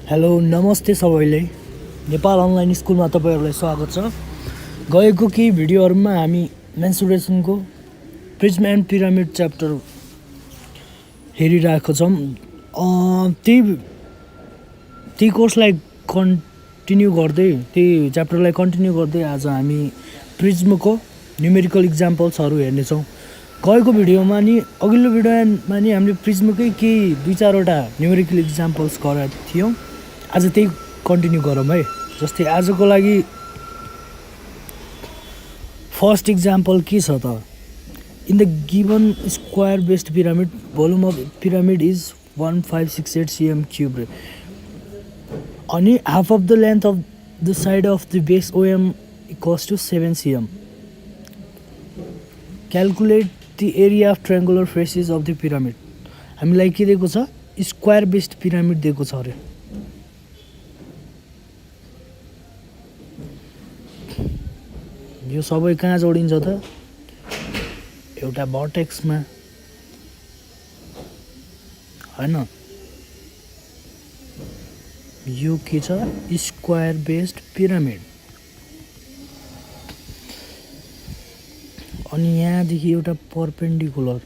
Hello नमस्ते सबैले Nepal online स्कुलमा तपाईहरुलाई स्वागत छ। गएको केही भिडियोहरुमा हामी मेन्सुरेसनको प्रिज्म एन्ड पिरामिड च्याप्टर हेरिरहेको छौं। ती कोर्सलाई कन्टिन्यू गर्दै त्यही च्याप्टरलाई कन्टिन्यू गर्दै आज हामी प्रिज्मको न्युमेरिकल एक्जाम्पल्सहरु हेर्ने छौं। गएको भिडियोमा नि अघिल्लो भिडियोमा नि हामीले प्रिज्मकै केही दुई चारवटा न्युमेरिकल एक्जाम्पल्स गरेका थियौं। आज त्यही कन्टिन्यू गरौँ है। जस्तै आजको लागि फर्स्ट एक्जाम्पल के छ त, in the given square based pyramid volume of pyramid is 1568 cm cube अनि half of the length of the side of the base OM equals to 7 cm। Calculate the area of triangular faces of the pyramid. हामीलाई के दिएको छ, square based pyramid दिएको छ अरे। यो सबै कहाँ जोडिन्छ त, एउटा भर्टेक्समा हैन। यो के छ, स्क्वायर बेस्ड पिरामिड। अनि यहाँदेखि एउटा परपेन्डिकुलर,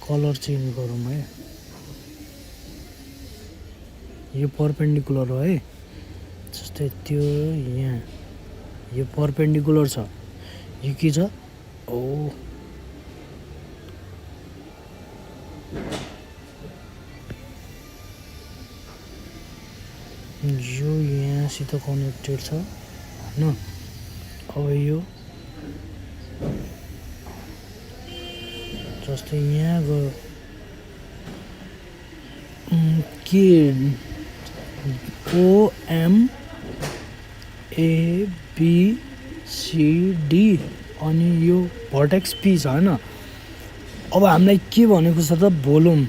कलर चेन्ज गरौँ है। यो परपेन्डिकुलर हो है, जस्तै त्यो यहाँ यो परपेन्डिकुलर छ। यो के छ, ओ यो यहाँसित कनेक्टेड छ हैन। अब यो जस्तै यहाँ गयो के OM ABCD अनि यो भर्टेक्स P छ हैन। अब हामीलाई के भनेको छ त, volume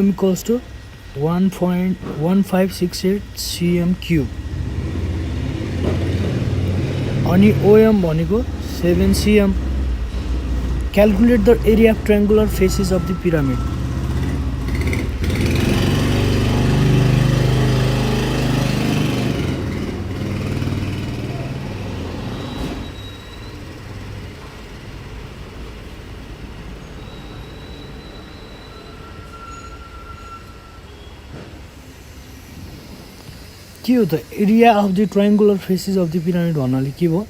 equals to 1.1568 cm cube अनि OM भनेको 7 cm। Calculate the area of triangular faces of the pyramid. के हो त, area of the triangular faces of the pyramid भन्नाले के भयो,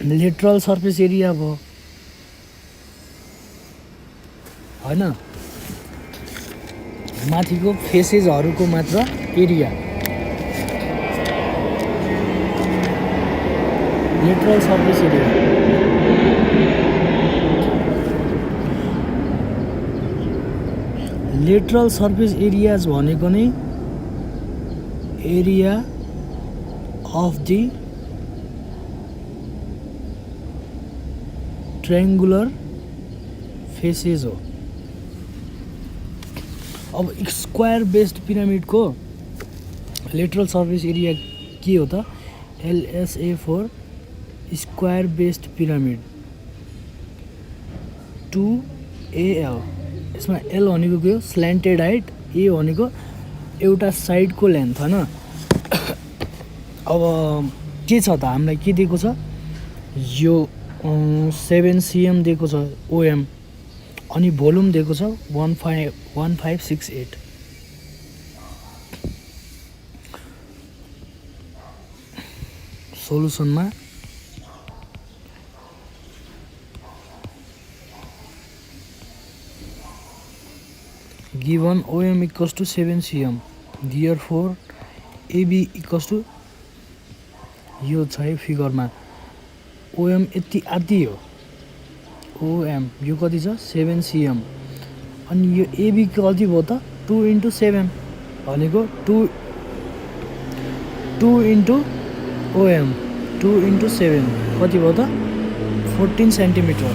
लेटरल सर्फेस एरिया भयो हैन। माथिको फेसेसहरुको मात्र area, lateral surface area. Lateral surface areas भनेको नै area of the triangular faces हो। अब स्क्वायर बेस्ड पिरामिडको लेटरल सर्फेस एरिया के हो त, LSA for square based pyramid 2AL। यसमा L भनेको के हो, स्ल्यान्टेड हाइट, A भनेको एउटा साइडको लेन्थ हैन। अब के छ त, हामीलाई के दिएको छ, यो 7 cm दिएको छ OM अनि भोल्युम दिएको छ 1568। सोलुसनमा given OM equals to 7 cm, therefore AB equals to, यो छ है फिगरमा, OM यति आदि हो। OM यो कति छ, 7 cm अनि यो AB कति भयो त, 2 × 7 भनेको 2 × OM 2 × 7 कति भयो त, 14 सेन्टिमिटर।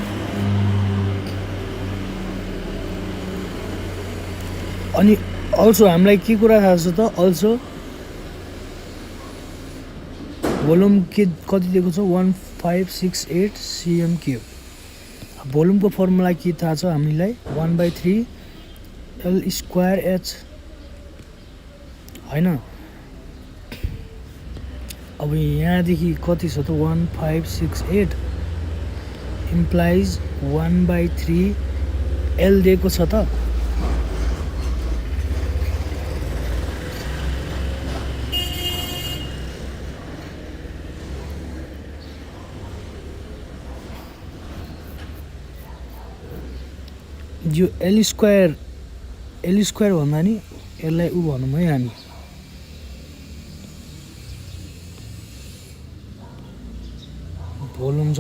अनि अल्सो हामीलाई के कुरा थाहा छ त, अल्सो भोल्युम के कति दिएको छ 1568 सिएम क्युब। भोल्युमको फर्मुला के थाहा छ हामीलाई 1/3 L स्क्वायर H हैन। अब यहाँदेखि कति छ त 1568 इम्प्लाइज 1/3 L दिएको छ त। यो L स्क्वायर भन्दा नि यसलाई उ भनौँ है हामी भोल्युम छ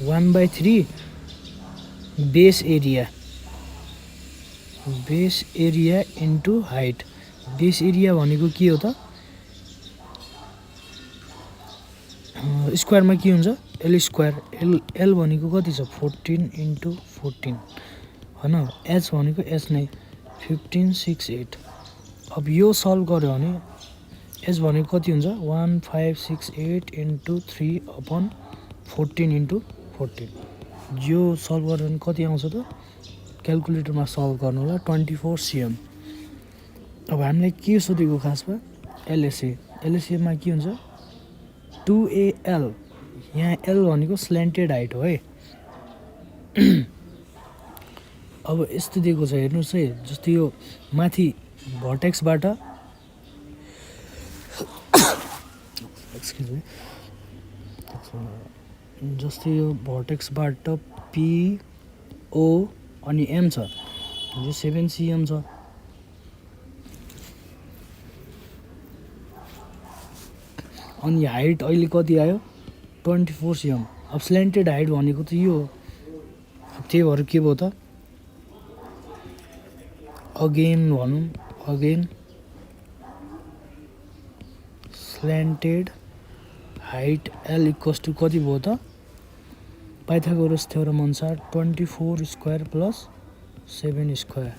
1/3 base area into height. Base area भनेको के हो त स्क्वायरमा के हुन्छ L स्क्वायर। L भनेको कति छ 14 × 14 हैन। H भनेको H नै 1568। अब यो सल्भ गर्यो भने H भनेको कति हुन्छ 1568 × 3/14 × 14। यो सल्भ गर्यो भने कति आउँछ त क्याल्कुलेटरमा सल्भ गर्नु होला 24 सिएम। अब हामीलाई के सोधेको खासमा एलएसए मा के हुन्छ 2AL। यहाँ L भनेको स्ल्यान्टेड हाइट हो है। अब यस्तो दिएको छ हेर्नुहोस् है, जस्तै यो माथि भर्टेक्सबाट एक्सक्युज मी, जस्तै यो भर्टेक्सबाट PO अनि M छ, यो 7 cm छ। अनि हाइट अहिले कति आयो 24 cm। अब स्ल्यान्टेड हाइट भनेको त यो हो, त्यही भएर के भयो त again slanted height L equals to कति भयो त पाइथागोरस थ्योरम अनुसार 24 स्क्वायर प्लस 7 स्क्वायर।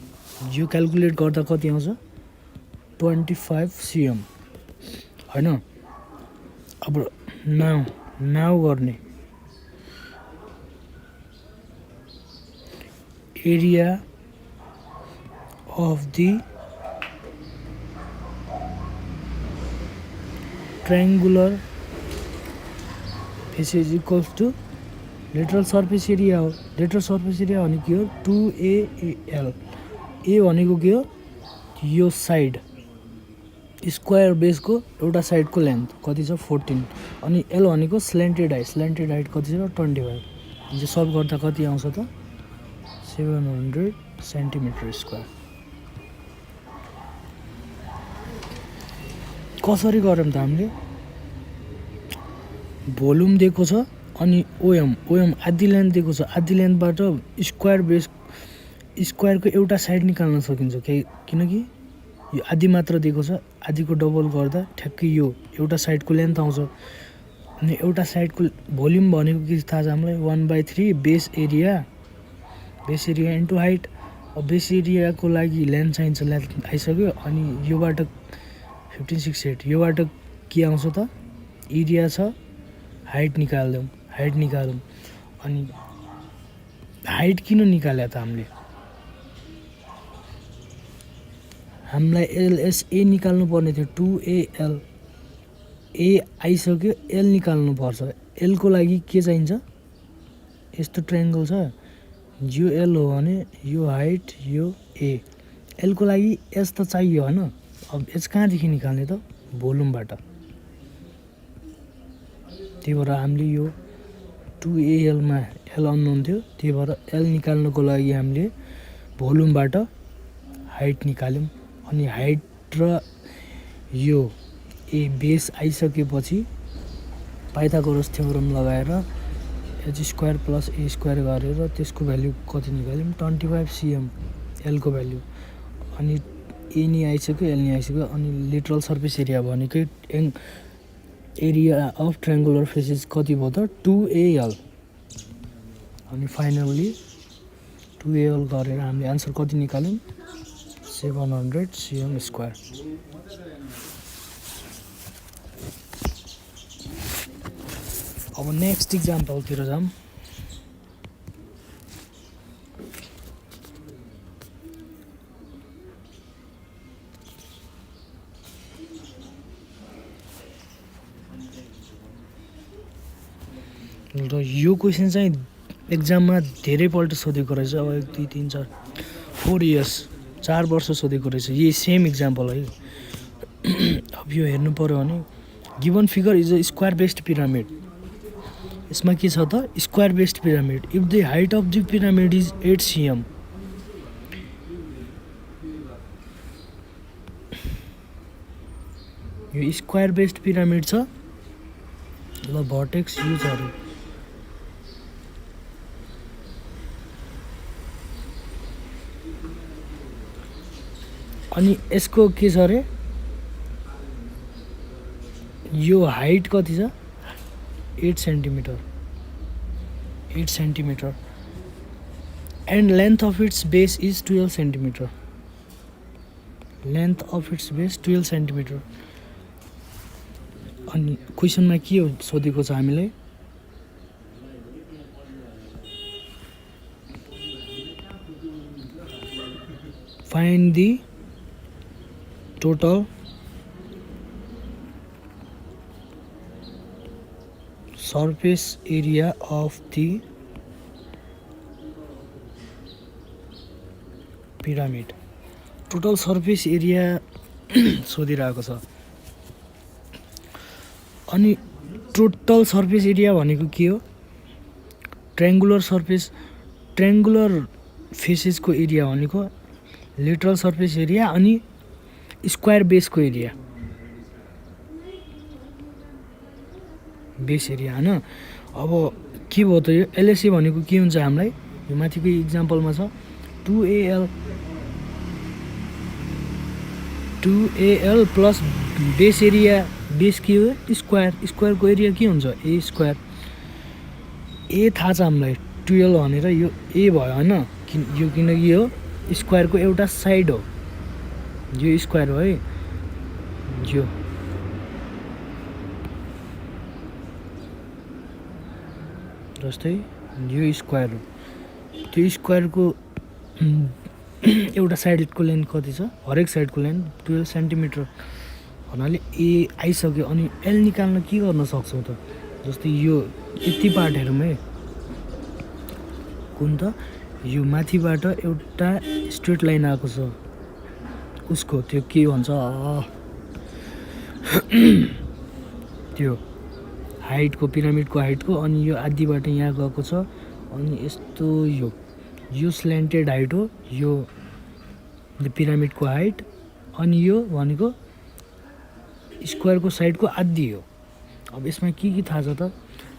यो क्याल्कुलेट गर्दा कति आउँछ 25 cm हैन। अब नाउ गर्ने area of the triangular face is equals to lateral surface area हो। lateral surface area भनेको के हो 2AL। A भनेको के हो यो साइड स्क्वायर बेसको एउटा साइडको लेन्थ कति छ 14 अनि L भनेको स्ल्यान्टेड हाइट कति छ 25। यो सल्भ गर्दा कति आउँछ त 700 सेन्टिमिटर स्क्वायर। कसरी गर्यौं त हामीले भोल्युम दिएको छ अनि ओएम आधी लेन्थ दिएको छ। आधी लेन्थबाट स्क्वायरको एउटा साइड निकाल्न सकिन्छ किनकि यो आधी मात्र दिएको छ। आधीको डबल गर्दा ठ्याक्कै यो एउटा साइडको लेन्थ आउँछ। अनि एउटा साइडको भोल्युम भनेको के थाहा छ हामीलाई 1/3 बेस एरिया इन्टु हाइट। अब बेस एरियाको लागि लेन्थ चाहिन्छ, लेन्थ आइसक्यो। अनि योबाट 1568 योबाट के आउँछ त एरिया छ, हाइट निकाल्यौँ। अनि हाइट किन निकाल्यो त हामीलाई LSA निकाल्नु पर्ने थियो 2AL। A आइसक्यो, L निकाल्नु पर्छ। L को लागि के चाहिन्छ यस्तो ट्रायंगल छ, यो L हो भने यो हाइट यो A। L को लागि S त चाहियो हैन। अब H कहाँदेखि निकाल्ने त भोल्युमबाट। त्यही भएर हामीले यो 2AL मा L अननोन थियो, त्यही भएर L निकाल्नको लागि हामीले भोल्युमबाट हाइट निकाल्यौं। अनि हाइट र यो A बेस आइसकेपछि पाइथागोरस थ्योरम लगाएर H square plus A square गरेर त्यसको भ्यालु कति निकाल्यौं 25 cm L को भ्यालु। अनि A नि आइसक्यो, L नि आइसक्यो। अनि लेटरल सर्फेस एरिया भनेकै एरिया अफ ट्रायंगुलर फेसेस कति भयो त 2AL। अनि फाइनली 2AL गरेर हामीले आन्सर कति निकाल्यौं 700 cm स्क्वायर। अब नेक्स्ट इक्जाम्पलतिर जाऊँ। र यो क्वेसन चाहिँ एक्जाममा धेरैपल्ट सोधेको रहेछ। अब 1 2 3 4 4 इयर्स 4 वर्ष सोधेको रहेछ। यही सेम इक्जाम्पल है। अब यो हेर्नु पर्यो भने given figure is a square based pyramid. यसमा के छ त square based pyramid. If the height of the pyramid is 8 cm, यो स्क्वायर बेस्ड पिरामिड छ। ल भर्टेक्स युज अरे अनि यसको के छ अरे यो हाइट कति छ 8 centimetre and length of its base is 12 centimetre. Length of its base 12 centimetre. अनि क्वेसनमा के सोधेको छ हामीलाई find the total surface area of the pyramid। Total surface area सोधिरहेको छ। अनि टोटल सर्फेस एरिया भनेको के हो ट्रायंगुलर फेसेसको एरिया भनेको लेटरल सर्फेस एरिया अनि स्क्वायर बेसको एरिया बेस एरिया हैन। अब के भयो त यो एलएसए भनेको के हुन्छ हामीलाई यो माथिको इक्जाम्पलमा छ 2AL plus base area. Base के हो स्क्वायरको एरिया के हुन्छ ए स्क्वायर। ए थाहा छ हामीलाई 12 भनेर यो ए भयो हैन। यो किनकि यो स्क्वायरको एउटा साइड हो। यो स्क्वायर हो है यो जस्तै यो स्क्वायर हो। त्यो स्क्वायरको एउटा साइडको लेन्थ कति छ हरेक साइडको लेन्थ 12 सेन्टिमिटर भन्नाले ए आइसक्यो। अनि एल निकाल्न के गर्न सक्छौँ त जस्तै यो यति पार्ट हेरौँ है कुन त यो माथिबाट एउटा स्ट्रेट लाइन आएको छ उसको त्यो के भन्छ त्यो हाइटको पिरामिडको हाइटको। अनि यो आधीबाट यहाँ गएको छ अनि यस्तो यो स्ल्यान्टेड हाइट हो यो पिरामिडको हाइट। अनि यो भनेको स्क्वायरको साइडको आधी हो। अब यसमा के थाहा छ त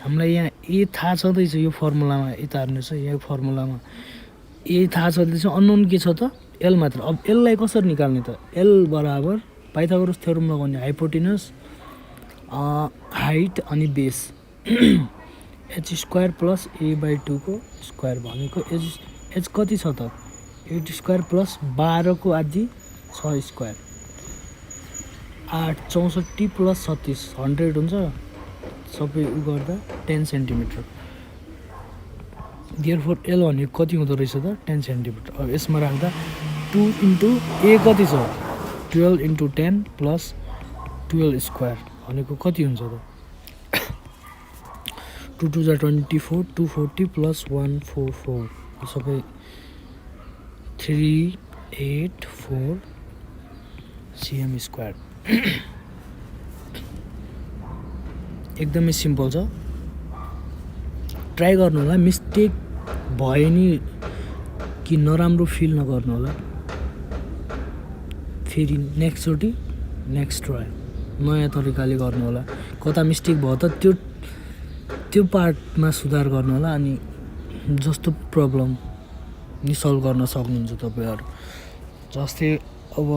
हामीलाई यहाँ ए थाहा छँदैछ यो फर्मुलामा यता हेर्नुहोस् है। यो फर्मुलामा ए थाहा छँदैछ अननोन के छ त एल मात्र। अब एललाई कसरी निकाल्ने त एल बराबर पाइथागोरस थ्योरम लगाउने हाइपोटेनस हाइट अनि base H square plus a/2 को स्क्वायर भनेको एच कति छ त 8 स्क्वायर प्लस 12 को आधी 6 स्क्वायर 8 64 प्लस 36 100 हुन्छ सबै उ गर्दा 10 सेन्टिमिटर। देयरफोर एल भनेको कति हुँदो रहेछ त 10 सेन्टिमिटर। अब यसमा राख्दा 2 इन्टु ए कति छ 12 इन्टु 10 प्लस 12 स्क्वायर भनेको कति हुन्छ त 2 2 24 240 प्लस 144 सबै 384 cm स्क्वायर। एकदमै सिम्पल छ ट्राई गर्नु होला। मिस्टेक भयो नि कि नराम्रो फिल नगर्नु होला। फेरि नेक्स्ट ट्राई नयाँ तरिकाले गर्नु होला। कता मिस्टेक भयो त त्यो पार्टमा सुधार गर्नु होला। अनि जस्तो प्रब्लम नि सल्भ गर्न सक्नुहुन्छ तपाईहरु। जस्तै अब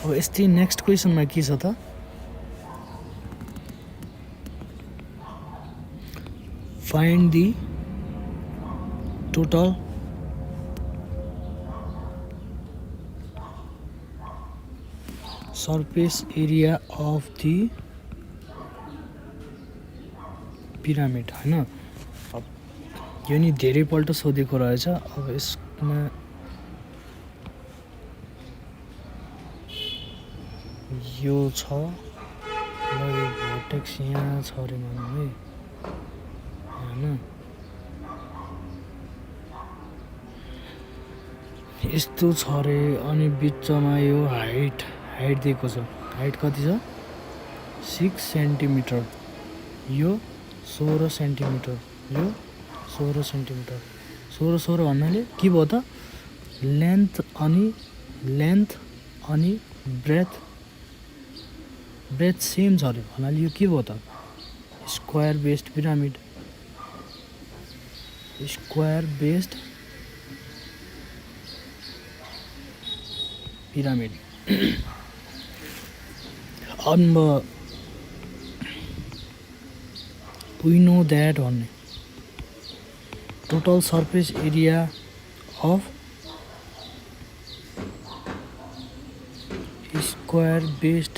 यस्तै नेक्स्ट क्वेसनमा के छ त find the total surface area of the pyramid होइन। अब यो नि धेरैपल्ट सोधेको रहेछ। अब यसमा यो छ ल, यो भर्टेक्स यहाँ छ अरे मानौँ है होइन। यस्तो छ अरे अनि बिचमा यो हाइट दिएको छ। हाइट कति छ? 6 सेन्टिमिटर। यो 16 सेन्टिमिटर, यो 16 सेन्टिमिटर। 16 भन्नाले के भयो त? लेन्थ अनि ब्रेथ सेम छ अरे भन्नाले यो के भयो त? Square based pyramid. Square based pyramid. अब वी नो द्याट भन्ने total surface area of square based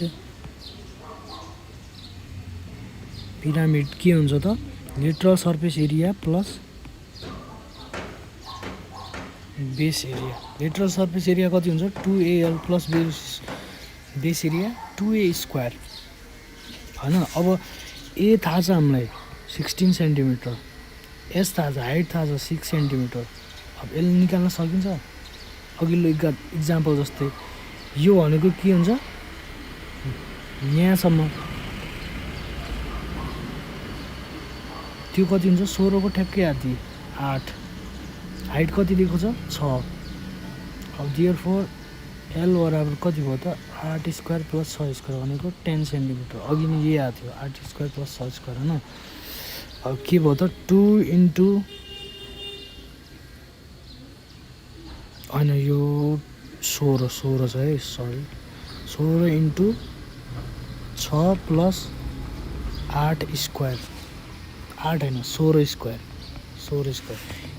pyramid के हुन्छ त? Literal surface area plus base area. Literal surface area कति हुन्छ? 2AL plus base area 2A square होइन। अब ए थाहा छ हामीलाई 16 सेन्टिमिटर, एस थाहा छ, हाइट थाहा छ 6 सेन्टिमिटर। अब यसले निकाल्न सकिन्छ? अघिल्लो इक्जाम्पल जस्तै यो भनेको के हुन्छ? यहाँसम्म त्यो कति हुन्छ? 16 को ठ्याक्कै आधी 8। हाइट कति दिएको छ? 6। अब देयरफोर एल बराबर कति भयो त? 8 स्क्वायर प्लस 6 स्क्वायर भनेको 10 सेन्टिमिटर। अघि नै यही आएको थियो 8 स्क्वायर प्लस 6 स्क्वायर होइन। अब के भयो त? 2 इन्टु होइन यो 16 छ है, सरी 16 इन्टु 6 प्लस 8 स्क्वायर। 8 होइन 16 स्क्वायर।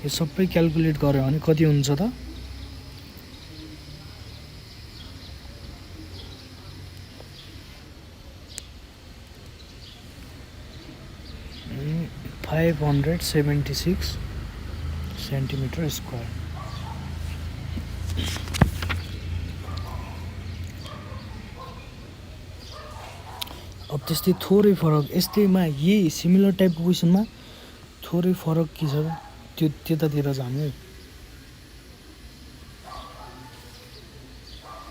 यो सबै क्यालकुलेट गऱ्यो भने कति हुन्छ त? 576 सेन्टिमिटर स्क्वायर। अब त्यस्तै थोरै फरक यस्तैमा यही सिमिलर टाइपको क्वेसनमा थोरै फरक के छ त्यो त्यतातिर जाने है।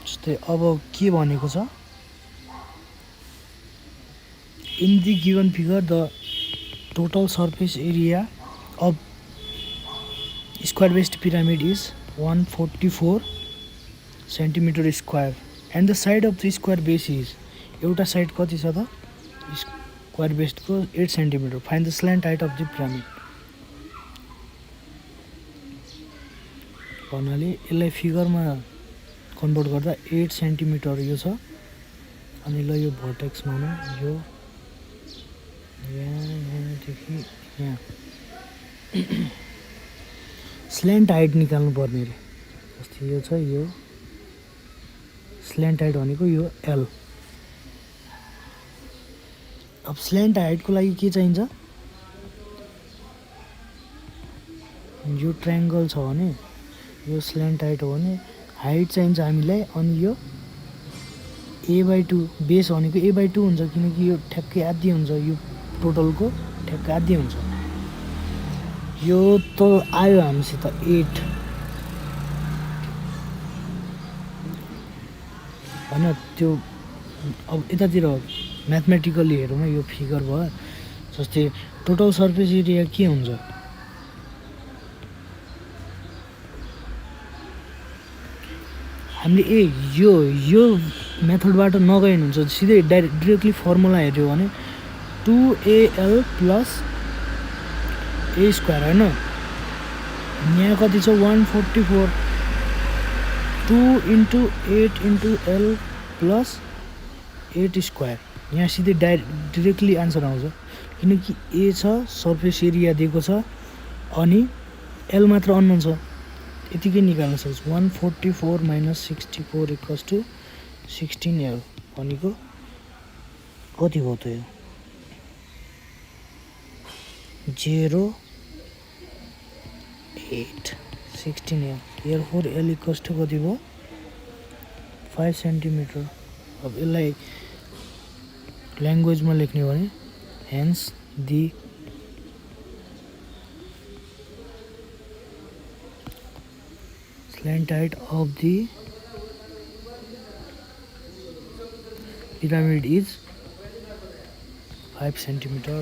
जस्तै अब के भनेको छ? In the given figure the total surface area of square based pyramid is 144 centimetre square and the side of the square base is, एउटा साइड कति छ त? स्क्वायर बेस्डको 8 centimetre. Find the slant height of the pyramid भन्नाले यसलाई फिगरमा convert गर्दा 8 centimetre यो छ। अनि ल यो भर्टेक्स मानौँ, यो यहाँदेखि यहाँ स्ल्यान्ट हाइट निकाल्नु पर्ने रे। जस्तै यो छ, यो स्ल्यान्ट हाइट भनेको यो एल। अब स्ल्यान्ट हाइटको लागि के चाहिन्छ? यो ट्रायङ्गल छ भने यो स्ल्यान्ट हाइट हो भने हाइट चाहिन्छ हामीलाई। अनि यो a/2 बेस भनेको a/2 हुन्छ किनकि यो ठ्याक्कै आधी हुन्छ, यो टोटलको ठ्याक्कै आधी हुन्छ। यो त आयो हामीसित 8 होइन। त्यो अब यतातिर म्याथमेटिकली हेरौँ यो फिगर भयो। जस्तै टोटल सर्फेस एरिया के हुन्छ? हामीले यो मेथडबाट नगए हुन्छ, सिधै डिरेक्टली फर्मुला हेऱ्यो भने 2AL प्लस ए स्क्वायर होइन। यहाँ कति छ? 144। 2 into 8 into L plus 8 square. यहाँ सिधै डिरेक्टली आन्सर आउँछ किनकि ए छ, सर्फेस एरिया दिएको छ अनि एल मात्र अननोन छ। यतिकै निकाल्न सक्छ। 144 - 64 = 16L। भनेको कति भयो त यो 0.8 16 therefore L equals to कति भयो 5 सेन्टिमिटर अब यसलाई ल्याङ्ग्वेजमा लेख्ने भने hence the slant height of the pyramid is 5 centimeter.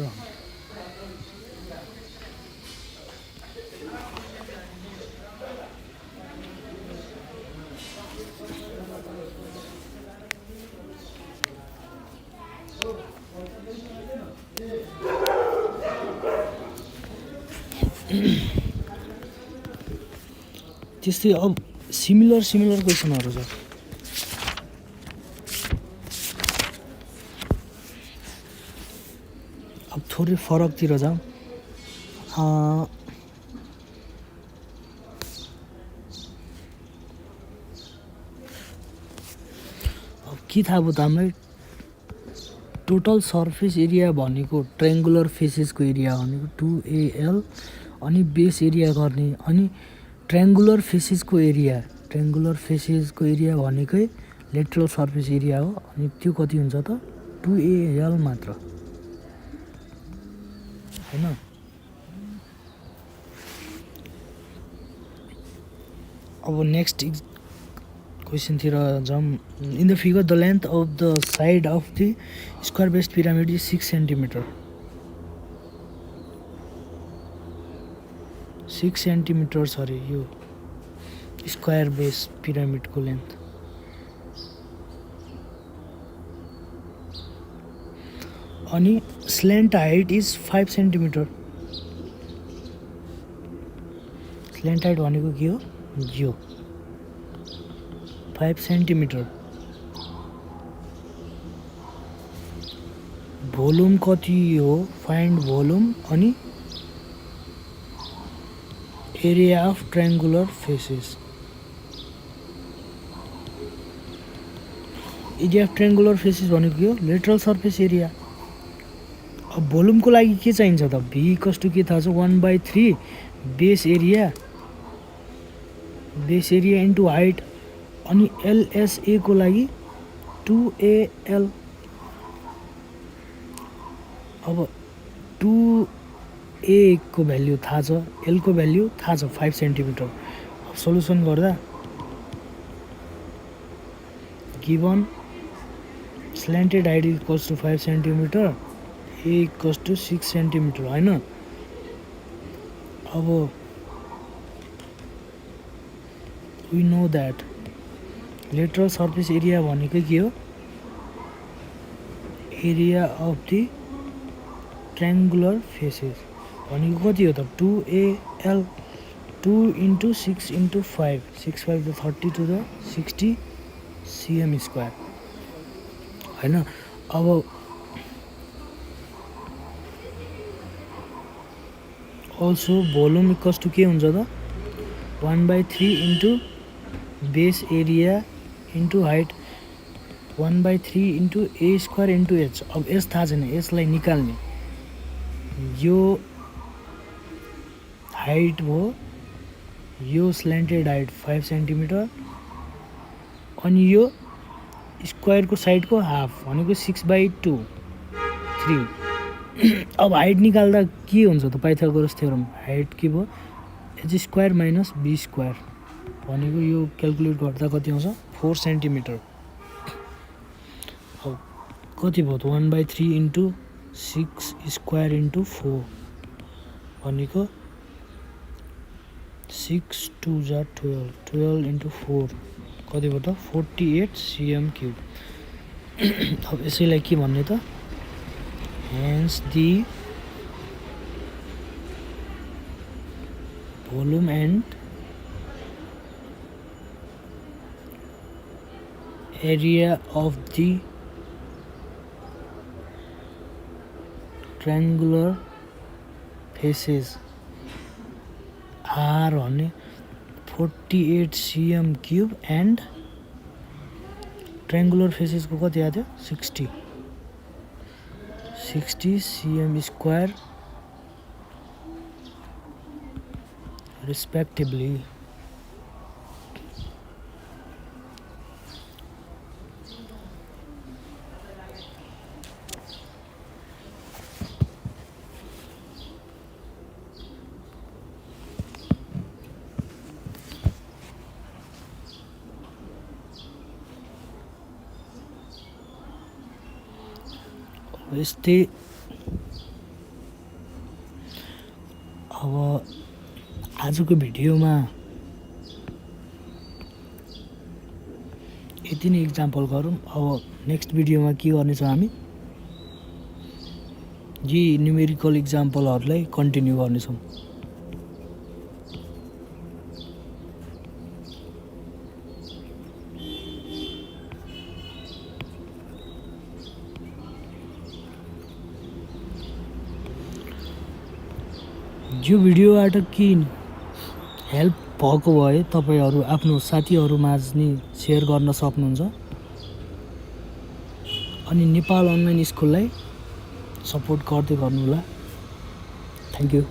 त्यस्तै अब सिमिलर क्वेसनहरु छ अब थोरै फरकतिर जाउँ अब के थाहा भयो त हामीलाई टोटल सर्फेस एरिया भनेको ट्रायंगुलर फेसेसको एरिया भनेको 2AL अनि बेस एरिया गर्ने अनि ट्रायंगुलर फेसेसको एरिया भनेकै लेटरल सर्फेस एरिया हो अनि त्यो कति हुन्छ त 2AL मात्र हैन अब नेक्स्ट क्वेशन तिर जाम in the figure the length of the side of the square based pyramid is 6 centimetre 6 centimetre अरे यो स्क्वायर बेस पिरामिडको लेन्थ अनि slant height is 5 centimetre slant height भनेको के हो यो 5 सेन्टिमिटर भोल्युम कति हो फाइन्ड भोल्युम अनि area of triangular faces area of triangular faces भनेको के हो लेटरल सर्फेस एरिया अब भोल्युमको लागि के चाहिन्छ त v = के थाहा छ 1/3 बेस एरिया इन्टु हाइट अनि LSA को लागि 2AL अब 2A को भ्यालु थाहा छ L को भ्यालु थाहा छ 5 सेन्टिमिटर अब सोलुसन गर्दा given slanted height equals to 5 centimetre A equals to 6 centimetre हैन अब we know that lateral surface area भनेको के हो area of the triangular faces भनेको कति हो त 2AL 2 * 6 * 5 6 5 to 30 to the 60 cm square हैन अब also volume equals to के हुन्छ त 1/3 into base area into height 1/3 into A square into H अब S थाहा छैन S लाई निकाल्ने यो हाइट हो यो स्ल्यान्टेड हाइट 5 सेन्टिमिटर अनि यो स्क्वायरको साइडको हाफ भनेको 6/2 3 अब हाइट निकाल्दा के हुन्छ त पाइथागोरस थ्योरम हाइट के भयो h square minus b square भनेको यो क्याल्कुलेट गर्दा कति आउँछ 4 सेन्टिमिटर अब कति भयो त 1/3 इन्टु 6 स्क्वायर इन्टु 4 भनेको 6 2 जा 12 इन्टु 4 कति भयो त 48 cm3 अब यसैलाई के भन्ने त hence the volume and area of the triangular faces are on 48 cm cube and triangular फेसेसको कति आएको थियो 60 cm स्क्वायर respectively. यस्तै अब आजको भिडियोमा यति नै इक्जाम्पल गरौँ। अब नेक्स्ट भिडियोमा के गर्नेछौँ हामी यी न्युमेरिकल इक्जाम्पलहरूलाई कन्टिन्यू गर्नेछौँ। यो भिडियोबाट के हेल्प भएको भए तपाईहरू आफ्नो साथीहरूमाझ नि सेयर गर्न सक्नुहुन्छ अनि नेपाल अनलाइन स्कुललाई सपोर्ट गर्दै गर्नुहोला। Thank you.